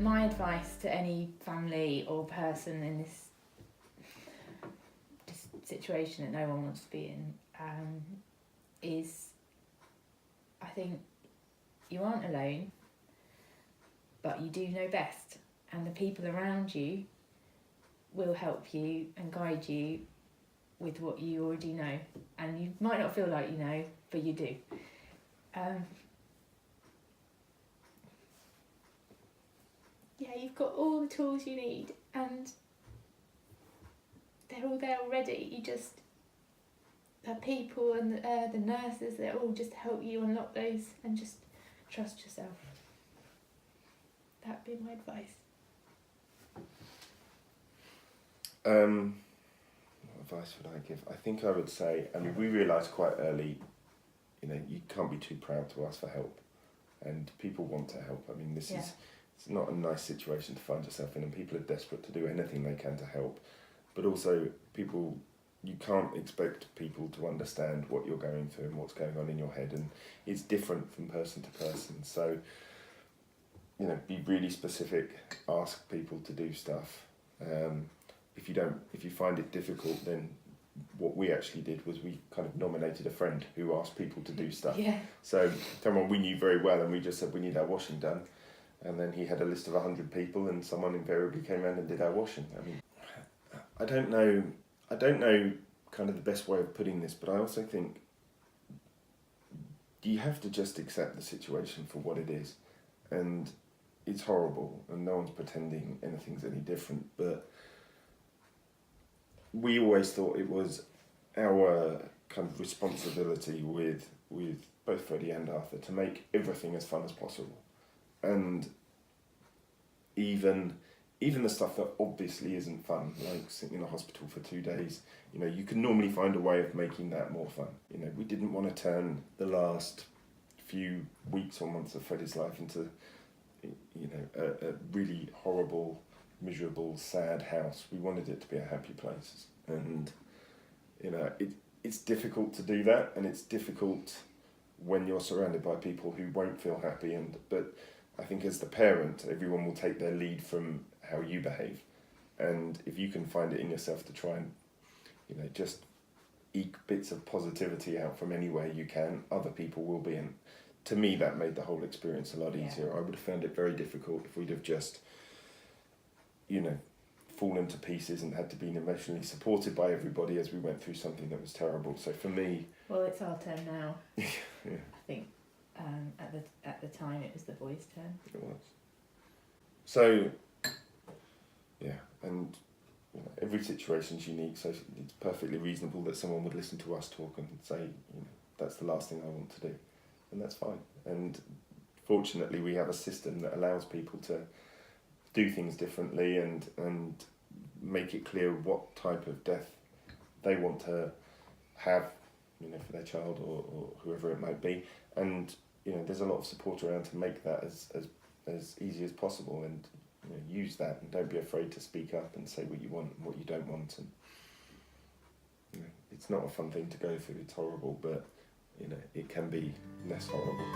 My advice to any family or person in this situation that no one wants to be in is, I think you aren't alone, but you do know best, and the people around you will help you and guide you with what you already know, and you might not feel like you know, but you do. Yeah, you've got all the tools you need, and they're all there already. You just, the people and the nurses, they're all just help you unlock those, and just trust yourself. That'd be my advice. What advice would I give? I think I would say, I mean, we realised quite early, you can't be too proud to ask for help, and people want to help. I mean, it's not a nice situation to find yourself in, and people are desperate to do anything they can to help. But also, you can't expect people to understand what you're going through and what's going on in your head, and it's different from person to person. So, be really specific, ask people to do stuff. If you find it difficult, then what we actually did was we kind of nominated a friend who asked people to do stuff. Yeah. So someone we knew very well, and we just said we need our washing done. And then he had a list of 100 people, and someone invariably came around and did our washing. I mean, I don't know kind of the best way of putting this, but I also think you have to just accept the situation for what it is. And it's horrible, and no one's pretending anything's any different, but we always thought it was our kind of responsibility with both Freddie and Arthur to make everything as fun as possible. And even the stuff that obviously isn't fun, like sitting in a hospital for 2 days, you can normally find a way of making that more fun. We didn't want to turn the last few weeks or months of Freddie's life into, a really horrible, miserable, sad house. We wanted it to be a happy place. And, it's difficult to do that, and it's difficult when you're surrounded by people who won't feel happy. But I think as the parent, everyone will take their lead from how you behave. And if you can find it in yourself to try and, just eke bits of positivity out from any way you can, other people will be. And to me, that made the whole experience a lot easier. I would have found it very difficult if we'd have just, fallen to pieces and had to be emotionally supported by everybody as we went through something that was terrible. So for me... Well, it's our turn now. Yeah. I think at the time it was the boys' turn. It was. So, yeah, and every situation's unique, so it's perfectly reasonable that someone would listen to us talk and say, that's the last thing I want to do. And that's fine. And fortunately, we have a system that allows people to do things differently and make it clear what type of death they want to have, for their child or whoever it might be. And, there's a lot of support around to make that as easy as possible, and use that, and don't be afraid to speak up and say what you want and what you don't want. And it's not a fun thing to go through, it's horrible, but it can be less horrible.